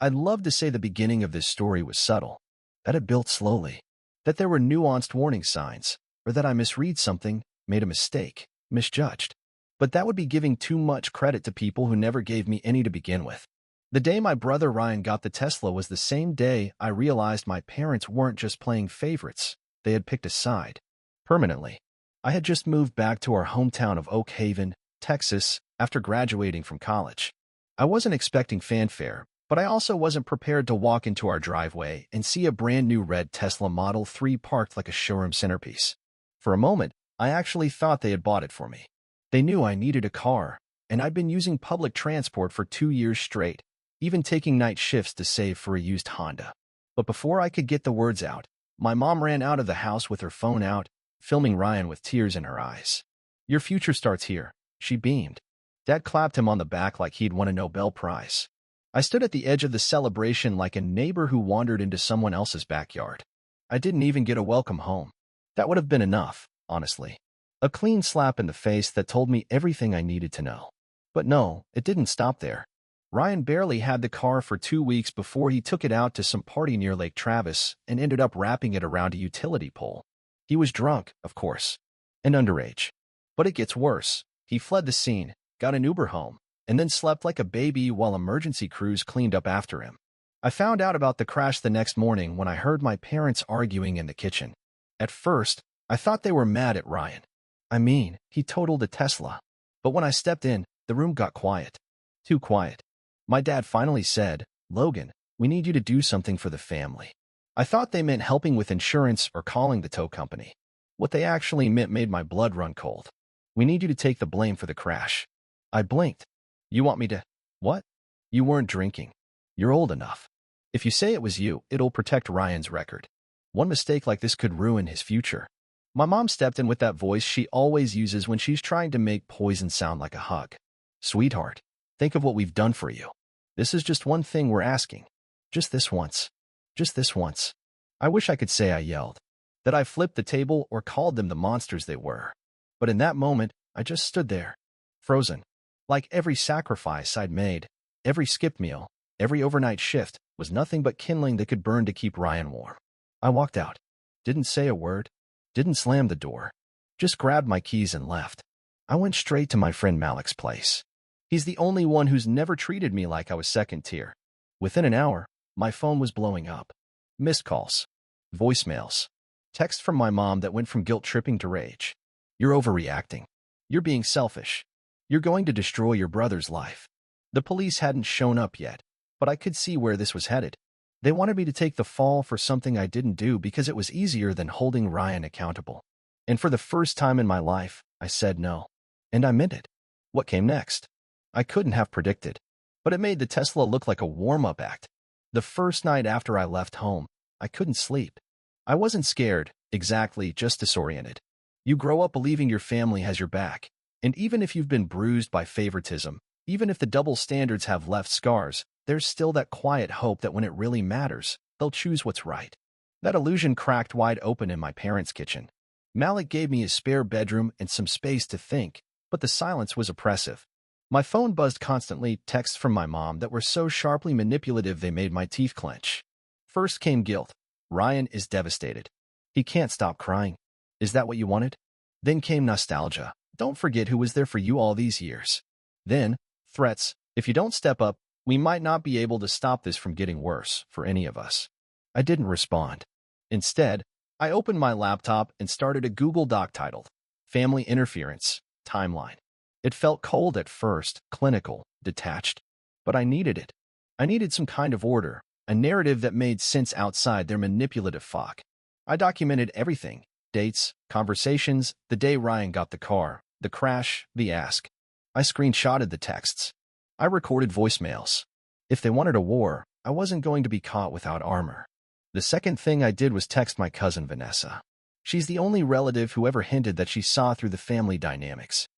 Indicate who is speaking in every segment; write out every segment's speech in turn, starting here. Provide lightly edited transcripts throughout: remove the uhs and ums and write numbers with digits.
Speaker 1: I'd love to say the beginning of this story was subtle, that it built slowly, that there were nuanced warning signs, or that I misread something, made a mistake, misjudged. But that would be giving too much credit to people who never gave me any to begin with. The day my brother Ryan got the Tesla was the same day I realized my parents weren't just playing favorites, they had picked a side. Permanently. I had just moved back to our hometown of Oak Haven, Texas, after graduating from college. I wasn't expecting fanfare, but I also wasn't prepared to walk into our driveway and see a brand new red Tesla Model 3 parked like a showroom centerpiece. For a moment, I actually thought they had bought it for me. They knew I needed a car, and I'd been using public transport for 2 years straight, even taking night shifts to save for a used Honda. But before I could get the words out, my mom ran out of the house with her phone out, filming Ryan with tears in her eyes. "Your future starts here," she beamed. Dad clapped him on the back like he'd won a Nobel Prize. I stood at the edge of the celebration like a neighbor who wandered into someone else's backyard. I didn't even get a welcome home. That would have been enough, honestly. A clean slap in the face that told me everything I needed to know. But no, it didn't stop there. Ryan barely had the car for 2 weeks before he took it out to some party near Lake Travis and ended up wrapping it around a utility pole. He was drunk, of course, and underage. But it gets worse. He fled the scene, got an Uber home, and then slept like a baby while emergency crews cleaned up after him. I found out about the crash the next morning when I heard my parents arguing in the kitchen. At first, I thought they were mad at Ryan. I mean, he totaled a Tesla. But when I stepped in, the room got quiet. Too quiet. My dad finally said, "Logan, we need you to do something for the family." I thought they meant helping with insurance or calling the tow company. What they actually meant made my blood run cold. "We need you to take the blame for the crash." I blinked. "You want me to—" "What?" "You weren't drinking. You're old enough. If you say it was you, it'll protect Ryan's record. One mistake like this could ruin his future." My mom stepped in with that voice she always uses when she's trying to make poison sound like a hug. "Sweetheart, think of what we've done for you. This is just one thing we're asking. Just this once. Just this once." I wish I could say I yelled, that I flipped the table or called them the monsters they were. But in that moment, I just stood there, frozen. Like every sacrifice I'd made, every skipped meal, every overnight shift was nothing but kindling that could burn to keep Ryan warm. I walked out. Didn't say a word. Didn't slam the door. Just grabbed my keys and left. I went straight to my friend Malik's place. He's the only one who's never treated me like I was second tier. Within an hour, my phone was blowing up. Missed calls. Voicemails. Text from my mom that went from guilt-tripping to rage. "You're overreacting. You're being selfish. You're going to destroy your brother's life." The police hadn't shown up yet, but I could see where this was headed. They wanted me to take the fall for something I didn't do because it was easier than holding Ryan accountable. And for the first time in my life, I said no. And I meant it. What came next? I couldn't have predicted, but it made the Tesla look like a warm-up act. The first night after I left home, I couldn't sleep. I wasn't scared, exactly, just disoriented. You grow up believing your family has your back, and even if you've been bruised by favoritism, even if the double standards have left scars, there's still that quiet hope that when it really matters, they'll choose what's right. That illusion cracked wide open in my parents' kitchen. Malik gave me a spare bedroom and some space to think, but the silence was oppressive. My phone buzzed constantly, texts from my mom that were so sharply manipulative they made my teeth clench. First came guilt. "Ryan is devastated. He can't stop crying. Is that what you wanted?" Then came nostalgia. "Don't forget who was there for you all these years." Then, threats. "If you don't step up, we might not be able to stop this from getting worse for any of us." I didn't respond. Instead, I opened my laptop and started a Google Doc titled "Family Interference Timeline." It felt cold at first, clinical, detached, but I needed it. I needed some kind of order, a narrative that made sense outside their manipulative fog. I documented everything: dates, conversations, the day Ryan got the car, the crash, the ask. I screenshotted the texts. I recorded voicemails. If they wanted a war, I wasn't going to be caught without armor. The second thing I did was text my cousin Vanessa. She's the only relative who ever hinted that she saw through the family dynamics.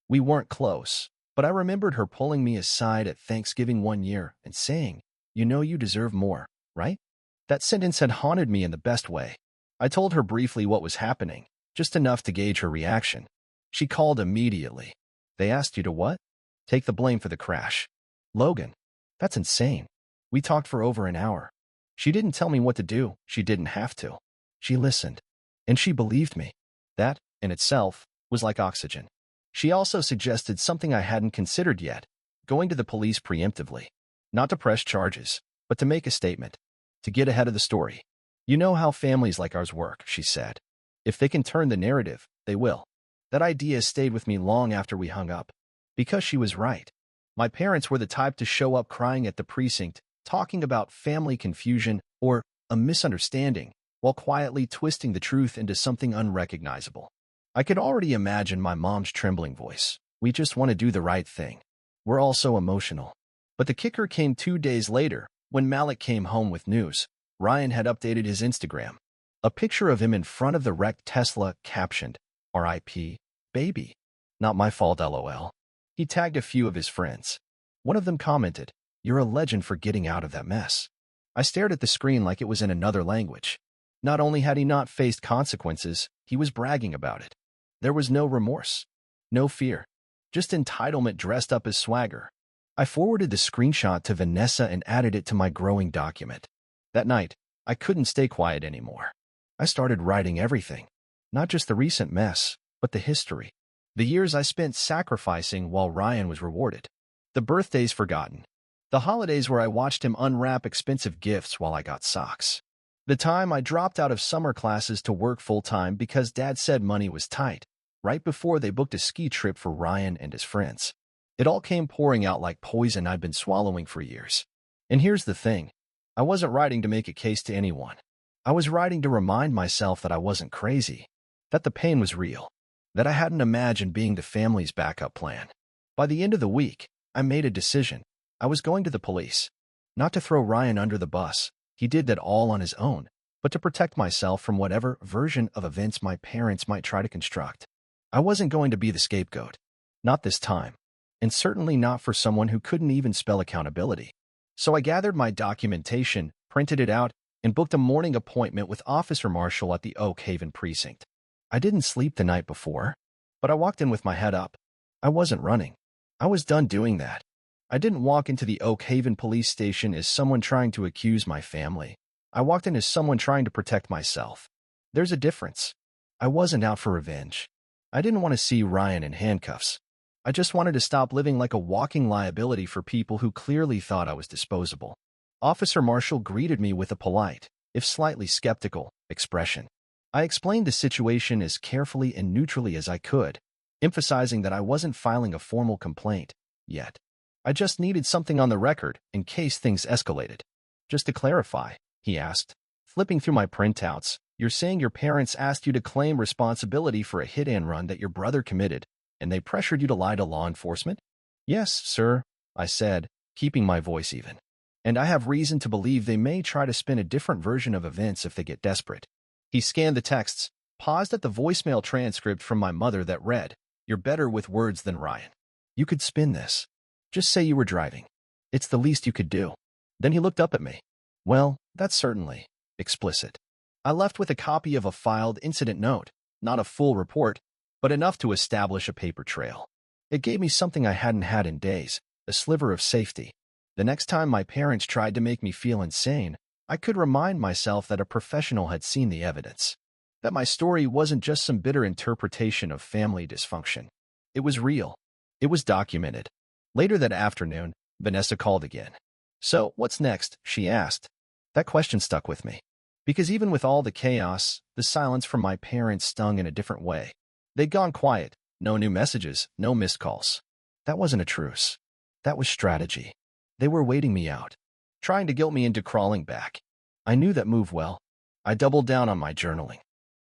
Speaker 1: We weren't close, but I remembered her pulling me aside at Thanksgiving one year and saying, "You know you deserve more, right?" That sentence had haunted me in the best way. I told her briefly what was happening, just enough to gauge her reaction. She called immediately. "They asked you to what?" "Take the blame for the crash." "Logan, that's insane. We talked for over an hour. She didn't tell me what to do. She didn't have to. She listened. And she believed me. That, in itself, was like oxygen. She also suggested something I hadn't considered yet, going to the police preemptively. Not to press charges, but to make a statement. To get ahead of the story. You know how families like ours work, she said. If they can turn the narrative, they will. That idea stayed with me long after we hung up. Because she was right. My parents were the type to show up crying at the precinct, talking about family confusion or a misunderstanding, while quietly twisting the truth into something unrecognizable. I could already imagine my mom's trembling voice. We just want to do the right thing. We're all so emotional. But the kicker came 2 days later, when Malik came home with news. Ryan had updated his Instagram. A picture of him in front of the wrecked Tesla captioned, "R.I.P. Baby. Not my fault, LOL." He tagged a few of his friends. One of them commented, "You're a legend for getting out of that mess." I stared at the screen like it was in another language. Not only had he not faced consequences, he was bragging about it. There was no remorse. No fear. Just entitlement dressed up as swagger. I forwarded the screenshot to Vanessa and added it to my growing document. That night, I couldn't stay quiet anymore. I started writing everything. Not just the recent mess, but the history. The years I spent sacrificing while Ryan was rewarded. The birthdays forgotten. The holidays where I watched him unwrap expensive gifts while I got socks. The time I dropped out of summer classes to work full-time because Dad said money was tight, right before they booked a ski trip for Ryan and his friends. It all came pouring out like poison I'd been swallowing for years. And here's the thing. I wasn't writing to make a case to anyone. I was writing to remind myself that I wasn't crazy, that the pain was real, that I hadn't imagined being the family's backup plan. By the end of the week, I made a decision. I was going to the police. Not to throw Ryan under the bus. He did that all on his own, but to protect myself from whatever version of events my parents might try to construct. I wasn't going to be the scapegoat. Not this time. And certainly not for someone who couldn't even spell accountability. So I gathered my documentation, printed it out, and booked a morning appointment with Officer Marshall at the Oak Haven precinct. I didn't sleep the night before, but I walked in with my head up. I wasn't running. I was done doing that. I didn't walk into the Oak Haven police station as someone trying to accuse my family. I walked in as someone trying to protect myself. There's a difference. I wasn't out for revenge. I didn't want to see Ryan in handcuffs. I just wanted to stop living like a walking liability for people who clearly thought I was disposable. Officer Marshall greeted me with a polite, if slightly skeptical, expression. I explained the situation as carefully and neutrally as I could, emphasizing that I wasn't filing a formal complaint yet. I just needed something on the record in case things escalated. Just to clarify, he asked, flipping through my printouts, you're saying your parents asked you to claim responsibility for a hit-and-run that your brother committed, and they pressured you to lie to law enforcement? Yes, sir, I said, keeping my voice even. And I have reason to believe they may try to spin a different version of events if they get desperate. He scanned the texts, paused at the voicemail transcript from my mother that read, "You're better with words than Ryan. You could spin this. Just say you were driving. It's the least you could do." Then he looked up at me. Well, that's certainly explicit. I left with a copy of a filed incident note, not a full report, but enough to establish a paper trail. It gave me something I hadn't had in days, a sliver of safety. The next time my parents tried to make me feel insane, I could remind myself that a professional had seen the evidence. That my story wasn't just some bitter interpretation of family dysfunction. It was real. It was documented. Later that afternoon, Vanessa called again. "So, what's next?" she asked. That question stuck with me. Because even with all the chaos, the silence from my parents stung in a different way. They'd gone quiet. No new messages, no missed calls. That wasn't a truce. That was strategy. They were waiting me out, trying to guilt me into crawling back. I knew that move well. I doubled down on my journaling.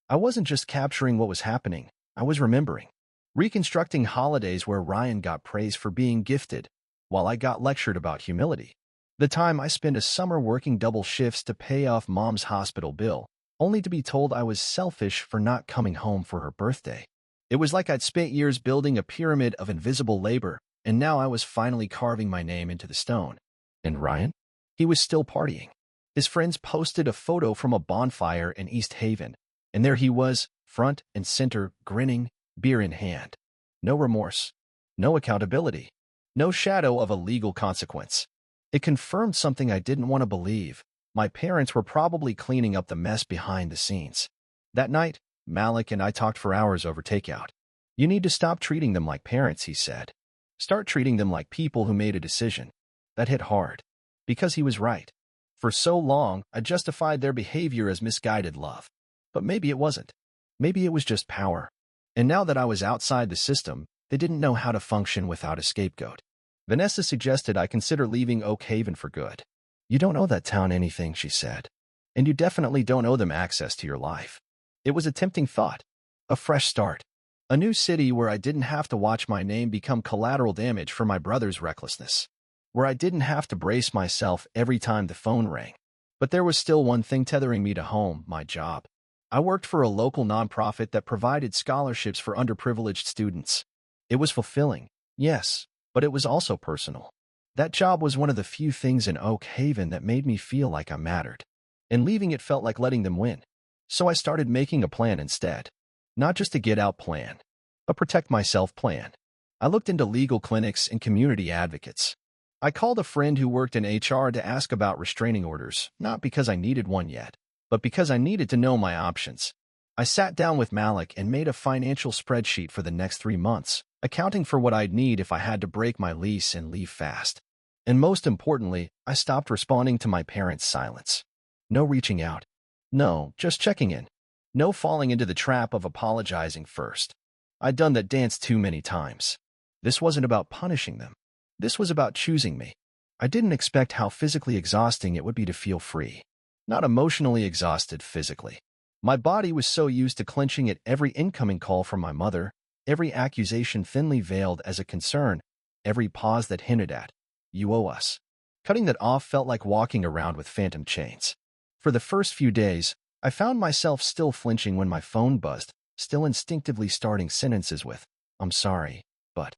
Speaker 1: I wasn't just capturing what was happening. I was remembering. Reconstructing holidays where Ryan got praise for being gifted, while I got lectured about humility. The time I spent a summer working double shifts to pay off Mom's hospital bill, only to be told I was selfish for not coming home for her birthday. It was like I'd spent years building a pyramid of invisible labor, and now I was finally carving my name into the stone. And Ryan? He was still partying. His friends posted a photo from a bonfire in East Haven, and there he was, front and center, grinning, beer in hand. No remorse. No accountability. No shadow of a legal consequence. It confirmed something I didn't want to believe. My parents were probably cleaning up the mess behind the scenes. That night, Malik and I talked for hours over takeout. You need to stop treating them like parents, he said. Start treating them like people who made a decision. That hit hard. Because he was right. For so long, I justified their behavior as misguided love. But maybe it wasn't. Maybe it was just power. And now that I was outside the system, they didn't know how to function without a scapegoat. Vanessa suggested I consider leaving Oak Haven for good. You don't owe that town anything, she said. And you definitely don't owe them access to your life. It was a tempting thought. A fresh start. A new city where I didn't have to watch my name become collateral damage for my brother's recklessness. Where I didn't have to brace myself every time the phone rang. But there was still one thing tethering me to home, my job. I worked for a local nonprofit that provided scholarships for underprivileged students. It was fulfilling, yes, but it was also personal. That job was one of the few things in Oak Haven that made me feel like I mattered. And leaving it felt like letting them win. So I started making a plan instead. Not just a get-out plan, a protect-myself plan. I looked into legal clinics and community advocates. I called a friend who worked in HR to ask about restraining orders, not because I needed one yet, but because I needed to know my options. I sat down with Malik and made a financial spreadsheet for the next 3 months, accounting for what I'd need if I had to break my lease and leave fast. And most importantly, I stopped responding to my parents' silence. No reaching out. No, just checking in. No falling into the trap of apologizing first. I'd done that dance too many times. This wasn't about punishing them. This was about choosing me. I didn't expect how physically exhausting it would be to feel free. Not emotionally exhausted physically. My body was so used to clenching at every incoming call from my mother, every accusation thinly veiled as a concern, every pause that hinted at, "You owe us." Cutting that off felt like walking around with phantom chains. For the first few days, I found myself still flinching when my phone buzzed, still instinctively starting sentences with, "I'm sorry, but..."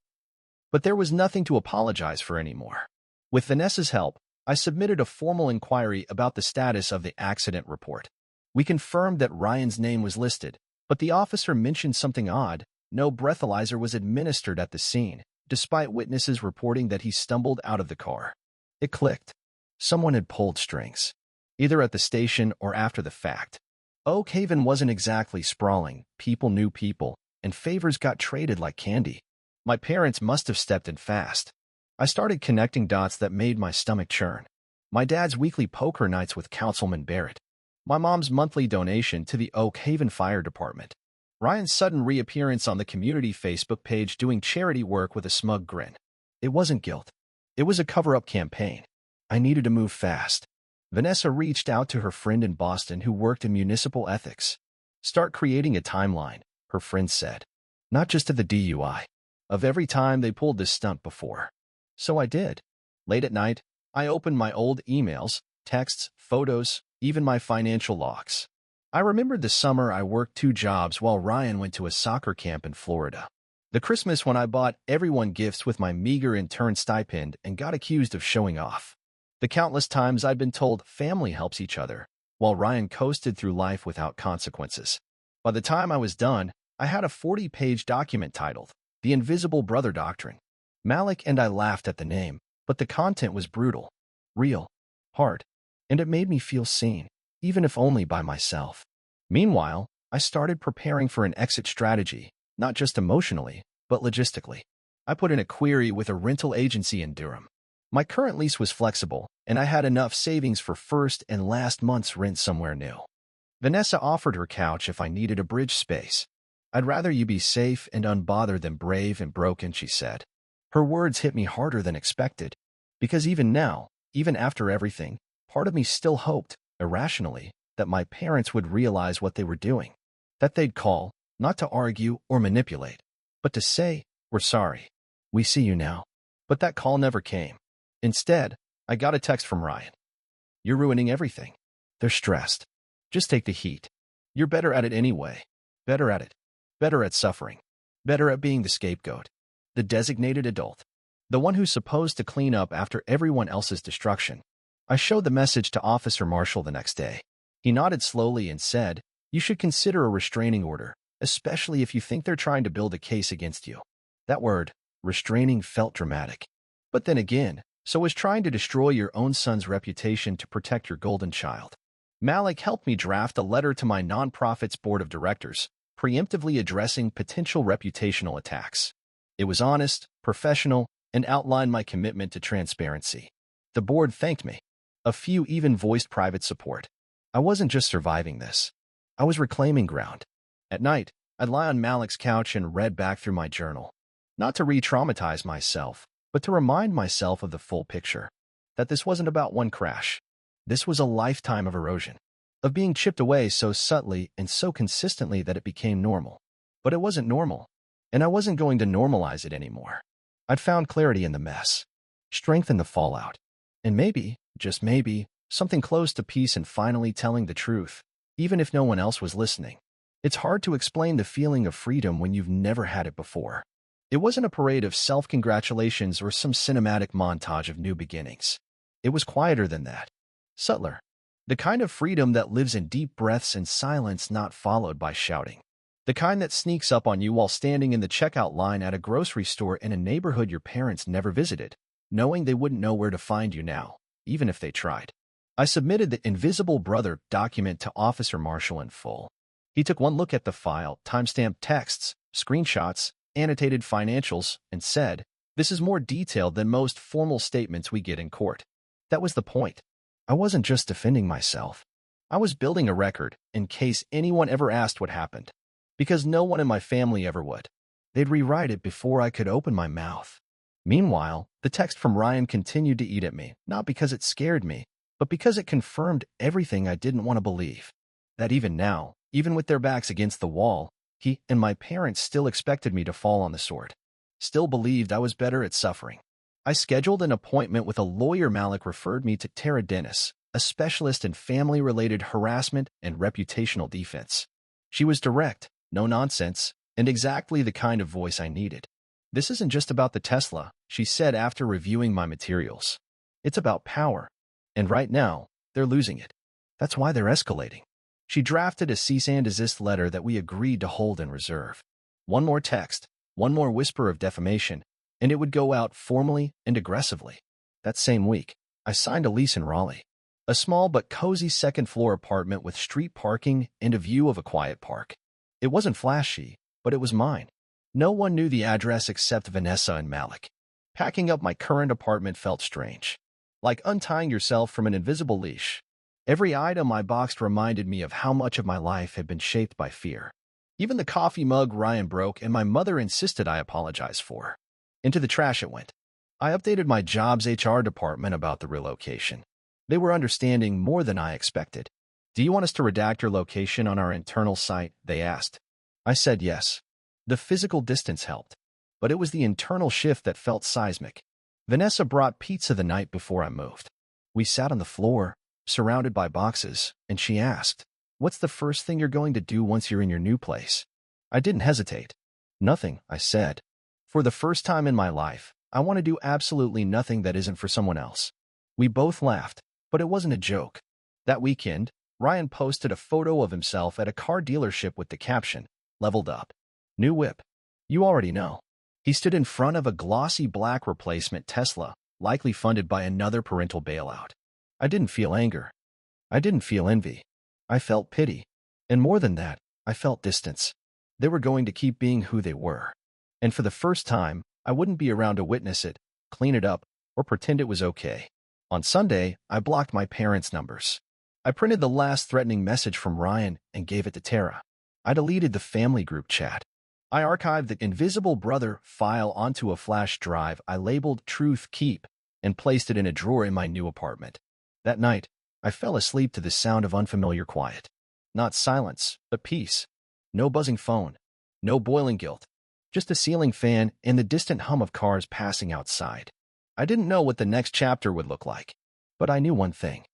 Speaker 1: But there was nothing to apologize for anymore. With Vanessa's help, I submitted a formal inquiry about the status of the accident report. We confirmed that Ryan's name was listed, but the officer mentioned something odd. No breathalyzer was administered at the scene, despite witnesses reporting that he stumbled out of the car. It clicked. Someone had pulled strings. Either at the station or after the fact. Oak Haven wasn't exactly sprawling. People knew people, and favors got traded like candy. My parents must have stepped in fast. I started connecting dots that made my stomach churn. My dad's weekly poker nights with Councilman Barrett. My mom's monthly donation to the Oak Haven Fire Department. Ryan's sudden reappearance on the community Facebook page doing charity work with a smug grin. It wasn't guilt. It was a cover-up campaign. I needed to move fast. Vanessa reached out to her friend in Boston who worked in municipal ethics. Start creating a timeline, her friend said. Not just of the DUI. Of every time they pulled this stunt before. So I did. Late at night, I opened my old emails, texts, photos, even my financial logs. I remembered the summer I worked 2 jobs while Ryan went to a soccer camp in Florida. The Christmas when I bought everyone gifts with my meager intern stipend and got accused of showing off. The countless times I'd been told family helps each other, while Ryan coasted through life without consequences. By the time I was done, I had a 40-page document titled, The Invisible Brother Doctrine. Malik and I laughed at the name, but the content was brutal, real, hard, and it made me feel seen, even if only by myself. Meanwhile, I started preparing for an exit strategy, not just emotionally, but logistically. I put in a query with a rental agency in Durham. My current lease was flexible, and I had enough savings for first and last month's rent somewhere new. Vanessa offered her couch if I needed a bridge space. I'd rather you be safe and unbothered than brave and broken, she said. Her words hit me harder than expected, because even now, even after everything, part of me still hoped, irrationally, that my parents would realize what they were doing. That they'd call, not to argue or manipulate, but to say, "We're sorry. We see you now." But that call never came. Instead, I got a text from Ryan. "You're ruining everything. They're stressed. Just take the heat. You're better at it anyway. Better at it. Better at suffering. Better at being the scapegoat. The designated adult. The one who's supposed to clean up after everyone else's destruction." I showed the message to Officer Marshall the next day. He nodded slowly and said, "You should consider a restraining order, especially if you think they're trying to build a case against you." That word, restraining, felt dramatic. But then again, So is trying to destroy your own son's reputation to protect your golden child. Malik helped me draft a letter to my nonprofit's board of directors, preemptively addressing potential reputational attacks. It was honest, professional, and outlined my commitment to transparency. The board thanked me. A few even voiced private support. I wasn't just surviving this. I was reclaiming ground. At night, I'd lie on Malik's couch and read back through my journal. Not to re-traumatize myself, but to remind myself of the full picture. That this wasn't about one crash. This was a lifetime of erosion. Of being chipped away so subtly and so consistently that it became normal. But it wasn't normal. And I wasn't going to normalize it anymore. I'd found clarity in the mess. Strength in the fallout. And maybe, just maybe, something close to peace and finally telling the truth, even if no one else was listening. It's hard to explain the feeling of freedom when you've never had it before. It wasn't a parade of self-congratulations or some cinematic montage of new beginnings. It was quieter than that. Subtler. The kind of freedom that lives in deep breaths and silence not followed by shouting. The kind that sneaks up on you while standing in the checkout line at a grocery store in a neighborhood your parents never visited, knowing they wouldn't know where to find you now, even if they tried. I submitted the Invisible Brother document to Officer Marshall in full. He took one look at the file, timestamped texts, screenshots, annotated financials, and said, "This is more detailed than most formal statements we get in court." That was the point. I wasn't just defending myself. I was building a record in case anyone ever asked what happened. Because no one in my family ever would. They'd rewrite it before I could open my mouth. Meanwhile, the text from Ryan continued to eat at me, not because it scared me, but because it confirmed everything I didn't want to believe. That even now, even with their backs against the wall, he and my parents still expected me to fall on the sword. Still believed I was better at suffering. I scheduled an appointment with a lawyer. Malik referred me to Tara Dennis, a specialist in family-related harassment and reputational defense. She was direct, no nonsense, and exactly the kind of voice I needed. "This isn't just about the Tesla," she said after reviewing my materials. "It's about power. And right now, they're losing it. That's why they're escalating." She drafted a cease and desist letter that we agreed to hold in reserve. One more text, one more whisper of defamation, and it would go out formally and aggressively. That same week, I signed a lease in Raleigh. A small but cozy second-floor apartment with street parking and a view of a quiet park. It wasn't flashy, but it was mine. No one knew the address except Vanessa and Malik. Packing up my current apartment felt strange. Like untying yourself from an invisible leash. Every item I boxed reminded me of how much of my life had been shaped by fear. Even the coffee mug Ryan broke and my mother insisted I apologize for. Into the trash it went. I updated my job's HR department about the relocation. They were understanding more than I expected. "Do you want us to redact your location on our internal site?" they asked. I said yes. The physical distance helped, but it was the internal shift that felt seismic. Vanessa brought pizza the night before I moved. We sat on the floor, surrounded by boxes, and she asked, "What's the first thing you're going to do once you're in your new place?" I didn't hesitate. "Nothing," I said. For the first time in my life, I want to do absolutely nothing that isn't for someone else. We both laughed, but it wasn't a joke. That weekend, Ryan posted a photo of himself at a car dealership with the caption, "Leveled up. New whip." You already know. He stood in front of a glossy black replacement Tesla, likely funded by another parental bailout. I didn't feel anger. I didn't feel envy. I felt pity. And more than that, I felt distance. They were going to keep being who they were. And for the first time, I wouldn't be around to witness it, clean it up, or pretend it was okay. On Sunday, I blocked my parents' numbers. I printed the last threatening message from Ryan and gave it to Tara. I deleted the family group chat. I archived the Invisible Brother file onto a flash drive I labeled Truth Keep and placed it in a drawer in my new apartment. That night, I fell asleep to the sound of unfamiliar quiet. Not silence, but peace. No buzzing phone. No boiling guilt. Just a ceiling fan and the distant hum of cars passing outside. I didn't know what the next chapter would look like, but I knew one thing.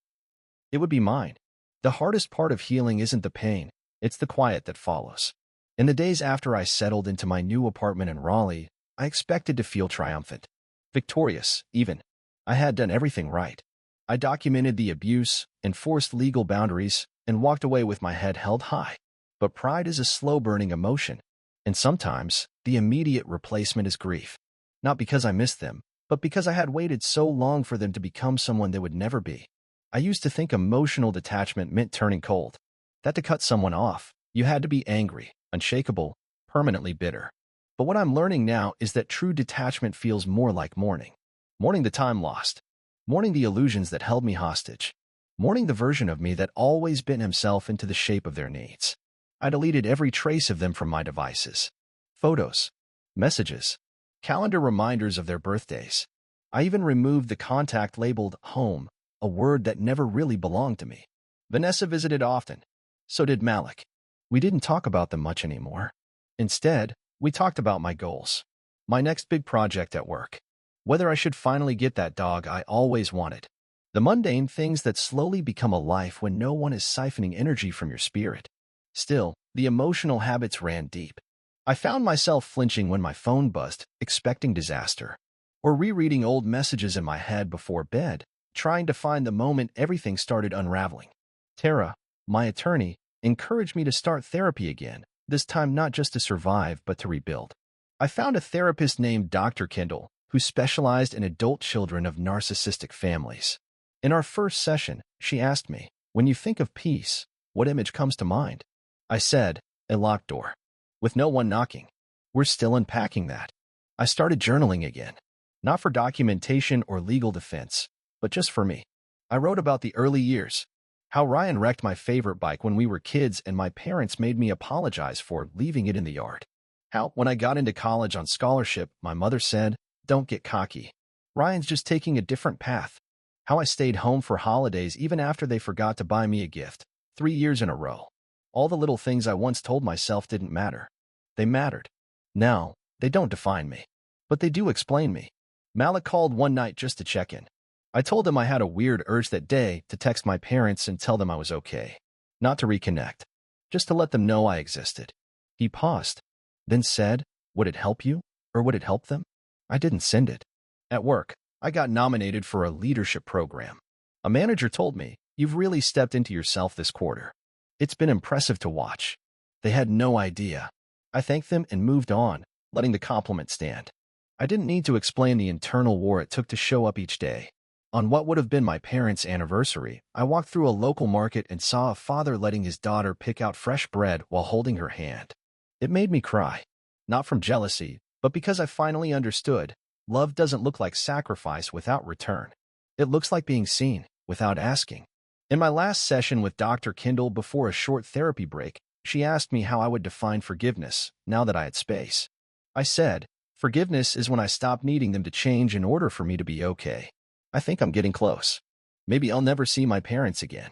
Speaker 1: It would be mine. The hardest part of healing isn't the pain, it's the quiet that follows. In the days after I settled into my new apartment in Raleigh, I expected to feel triumphant. Victorious, even. I had done everything right. I documented the abuse, enforced legal boundaries, and walked away with my head held high. But pride is a slow-burning emotion. And sometimes, the immediate replacement is grief. Not because I missed them, but because I had waited so long for them to become someone they would never be. I used to think emotional detachment meant turning cold. That to cut someone off, you had to be angry, unshakable, permanently bitter. But what I'm learning now is that true detachment feels more like mourning. Mourning the time lost. Mourning the illusions that held me hostage. Mourning the version of me that always bent himself into the shape of their needs. I deleted every trace of them from my devices. Photos, messages, calendar reminders of their birthdays. I even removed the contact labeled home, a word that never really belonged to me. Vanessa visited often. So did Malik. We didn't talk about them much anymore. Instead, we talked about my goals. My next big project at work. Whether I should finally get that dog I always wanted. The mundane things that slowly become a life when no one is siphoning energy from your spirit. Still, the emotional habits ran deep. I found myself flinching when my phone buzzed, expecting disaster. Or rereading old messages in my head before bed, trying to find the moment everything started unraveling. Tara, my attorney, encouraged me to start therapy again, this time not just to survive but to rebuild. I found a therapist named Dr. Kendall, who specialized in adult children of narcissistic families. In our first session, she asked me, "When you think of peace, what image comes to mind?" I said, "A locked door. With no one knocking." We're still unpacking that. I started journaling again. Not for documentation or legal defense, but just for me. I wrote about the early years. How Ryan wrecked my favorite bike when we were kids and my parents made me apologize for leaving it in the yard. How, when I got into college on scholarship, my mother said, "Don't get cocky. Ryan's just taking a different path." How I stayed home for holidays even after they forgot to buy me a gift, 3 years in a row. All the little things I once told myself didn't matter. They mattered. Now, they don't define me. But they do explain me. Malik called one night just to check in. I told him I had a weird urge that day to text my parents and tell them I was okay. Not to reconnect. Just to let them know I existed. He paused, then said, "Would it help you? Or would it help them?" I didn't send it. At work, I got nominated for a leadership program. A manager told me, "You've really stepped into yourself this quarter." It's been impressive to watch. They had no idea. I thanked them and moved on, letting the compliment stand. I didn't need to explain the internal war it took to show up each day. On what would have been my parents' anniversary, I walked through a local market and saw a father letting his daughter pick out fresh bread while holding her hand. It made me cry. Not from jealousy, but because I finally understood. Love doesn't look like sacrifice without return. It looks like being seen, without asking. In my last session with Dr. Kendall before a short therapy break, she asked me how I would define forgiveness, now that I had space. I said, "Forgiveness is when I stop needing them to change in order for me to be okay." I think I'm getting close. Maybe I'll never see my parents again.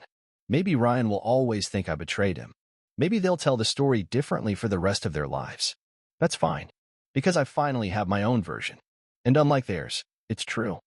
Speaker 1: Maybe Ryan will always think I betrayed him. Maybe they'll tell the story differently for the rest of their lives. That's fine, because I finally have my own version. And unlike theirs, it's true.